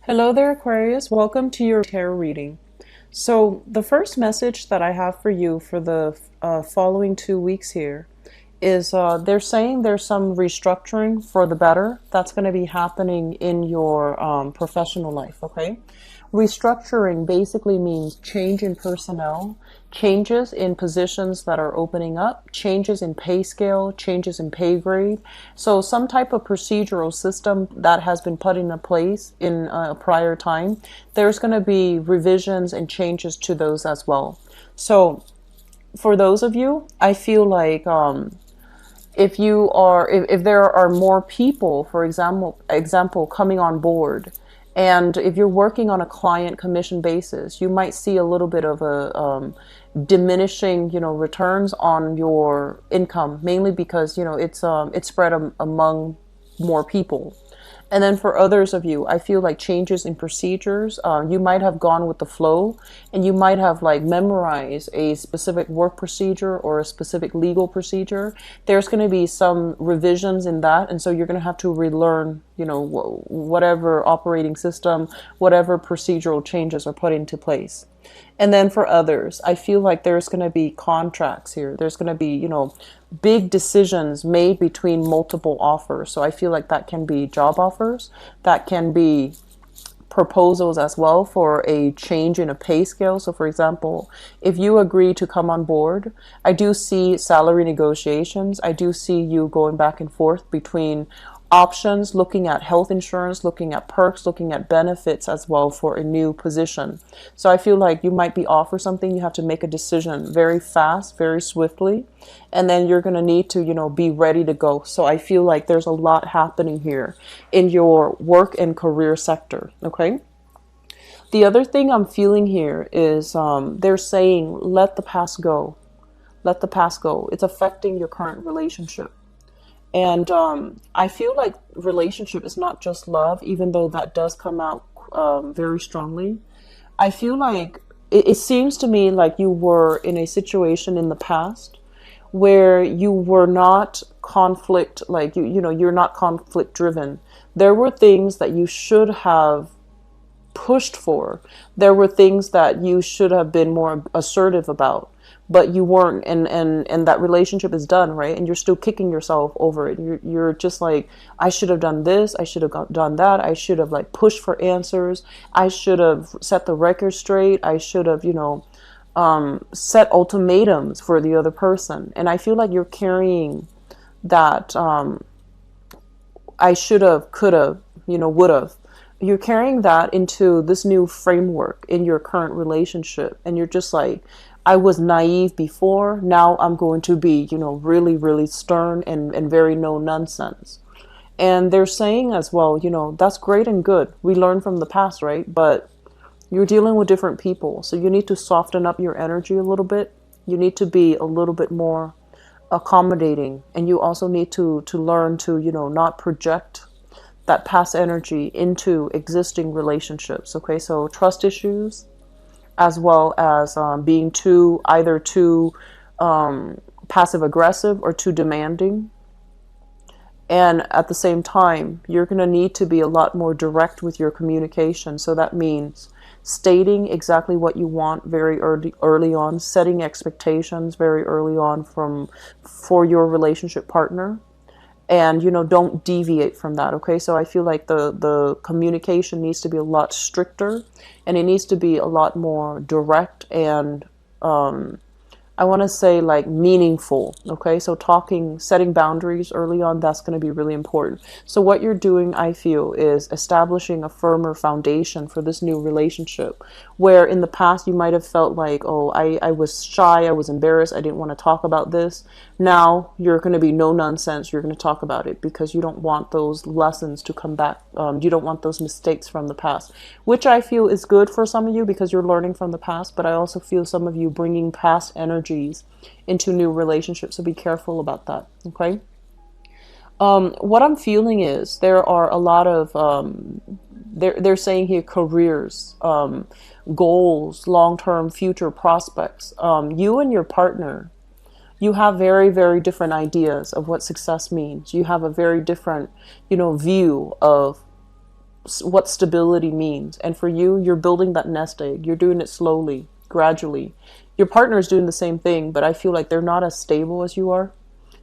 Hello there, Aquarius. Welcome to your tarot reading. So, the first message that I have for you for the following 2 weeks here is they're saying there's some restructuring for the better that's going to be happening in your professional life, okay? Restructuring basically means change in personnel, changes in positions that are opening up, changes in pay scale, changes in pay grade. So some type of procedural system that has been put into place in a prior time, there's going to be revisions and changes to those as well. So for those of you, I feel like if there are more people, for example coming on board, and if you're working on a client commission basis, you might see a little bit of a diminishing returns on your income, mainly because it's spread among more people. And then for others of you, I feel like changes in procedures, you might have gone with the flow, and you might have like memorized a specific work procedure or a specific legal procedure. There's going to be some revisions in that. And so you're going to have to relearn, whatever operating system, whatever procedural changes are put into place. And then for others, I feel like there's going to be contracts here. There's going to be, big decisions made between multiple offers. So I feel like that can be job offers, that can be proposals as well for a change in a pay scale. So for example, if you agree to come on board, I do see salary negotiations. I do see you going back and forth between options, looking at health insurance, looking at perks, looking at benefits as well for a new position. So I feel like you might be offered something, you have to make a decision very fast, very swiftly, and then you're going to need to, be ready to go. So I feel like there's a lot happening here in your work and career sector, okay? The other thing I'm feeling here is they're saying, let the past go. Let the past go. It's affecting your current relationship. And I feel like relationship is not just love, even though that does come out very strongly. I feel like it seems to me like you were in a situation in the past where you were not conflict, like you're not conflict driven. There were things that you should have pushed for. There were things that you should have been more assertive about, but you weren't, and that relationship is done, right? And you're still kicking yourself over it. You're just like, I should have done this, I should have done that, I should have like pushed for answers, I should have set the record straight, I should have set ultimatums for the other person. And I feel like you're carrying that I should have, could have, would have. You're carrying that into this new framework in your current relationship. And you're just like, I was naive before. Now I'm going to be, really, really stern and very no nonsense. And they're saying as well, that's great and good. We learn from the past, right? But you're dealing with different people. So you need to soften up your energy a little bit. You need to be a little bit more accommodating. And you also need to learn to, not project that past energy into existing relationships. Okay, so trust issues, as well as being either too passive aggressive or too demanding. And at the same time, you're going to need to be a lot more direct with your communication. So that means stating exactly what you want very early on, setting expectations very early on for your relationship partner. And don't deviate from that. Okay, so I feel like the communication needs to be a lot stricter, and it needs to be a lot more direct, and I want to say like meaningful. Okay, so setting boundaries early on, that's going to be really important. So what you're doing, I feel, is establishing a firmer foundation for this new relationship, where in the past you might have felt like, oh, I was shy, I was embarrassed, I didn't want to talk about this. Now you're going to be no nonsense, you're going to talk about it, because you don't want those lessons to come back. You don't want those mistakes from the past, which I feel is good for some of you because you're learning from the past. But I also feel some of you bringing past energies into new relationships, so be careful about that. Okay, what I'm feeling is there are a lot of they're saying here careers, goals, long-term future prospects. You and your partner, you have very, very different ideas of what success means. You have a very different, view of what stability means. And for you, you're building that nest egg. You're doing it slowly, gradually. Your partner is doing the same thing, but I feel like they're not as stable as you are.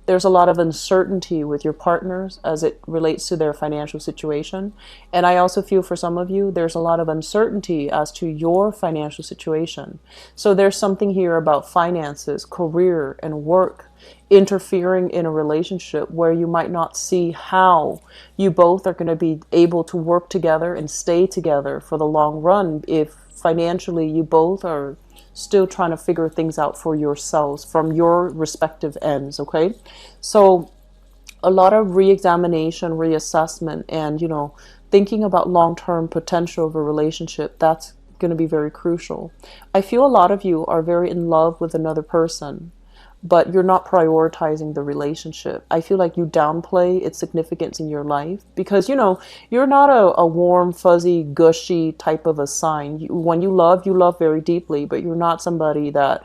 There's a lot of uncertainty with your partners as it relates to their financial situation. And I also feel for some of you, there's a lot of uncertainty as to your financial situation. So there's something here about finances, career, and work interfering in a relationship where you might not see how you both are going to be able to work together and stay together for the long run if financially you both are still trying to figure things out for yourselves from your respective ends. Okay, so a lot of re-examination, reassessment, and thinking about long-term potential of a relationship, that's going to be very crucial. I feel a lot of you are very in love with another person, but you're not prioritizing the relationship. I feel like you downplay its significance in your life because, you're not a warm, fuzzy, gushy type of a sign. When you love very deeply, but you're not somebody that,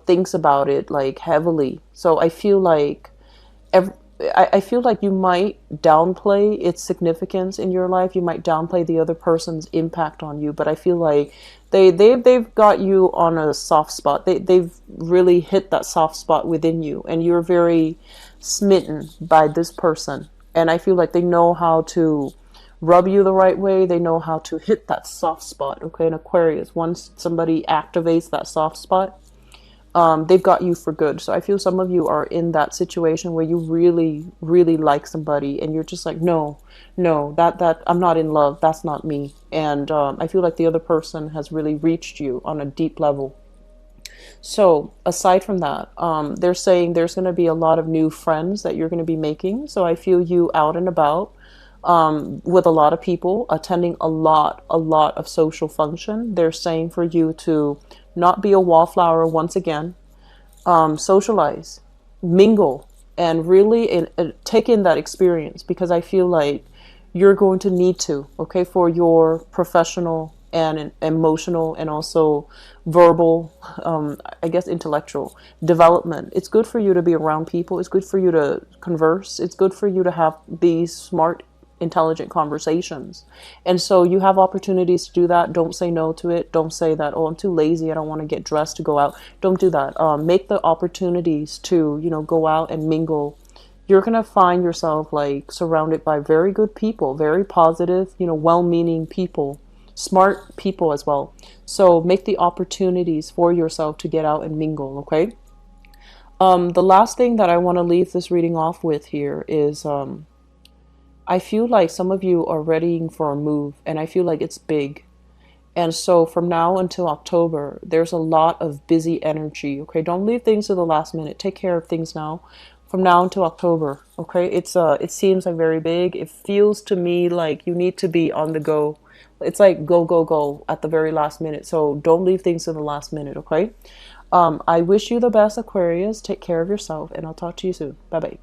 thinks about it like heavily. So I feel like I feel like you might downplay its significance in your life. You might downplay the other person's impact on you, but I feel like they've got you on a soft spot. They've really hit that soft spot within you, and you're very smitten by this person. And I feel like they know how to rub you the right way. They know how to hit that soft spot. Okay, in Aquarius, once somebody activates that soft spot, they've got you for good. So I feel some of you are in that situation where you really, really like somebody and you're just like, no, that I'm not in love. That's not me. And I feel like the other person has really reached you on a deep level. So aside from that, they're saying there's going to be a lot of new friends that you're going to be making. So I feel you out and about with a lot of people, attending a lot of social function. They're saying for you to not be a wallflower once again, socialize, mingle, and really take in that experience, because I feel like you're going to need to, okay, for your professional and emotional and also verbal, I guess intellectual development. It's good for you to be around people. It's good for you to converse. It's good for you to have these smart, intelligent conversations. And so you have opportunities to do that. Don't say no to it. Don't say that, oh, I'm too lazy, I don't want to get dressed to go out. Don't do that. Make the opportunities to go out and mingle. You're gonna find yourself like surrounded by very good people, very positive, well-meaning people, smart people as well. So make the opportunities for yourself to get out and mingle. Okay, the last thing that I want to leave this reading off with here is I feel like some of you are readying for a move, and I feel like it's big. And so from now until October, there's a lot of busy energy. Okay, don't leave things to the last minute. Take care of things now. From now until October, okay, it seems like very big. It feels to me like you need to be on the go. It's like go at the very last minute. So don't leave things to the last minute. Okay. I wish you the best, Aquarius. Take care of yourself, and I'll talk to you soon. Bye bye.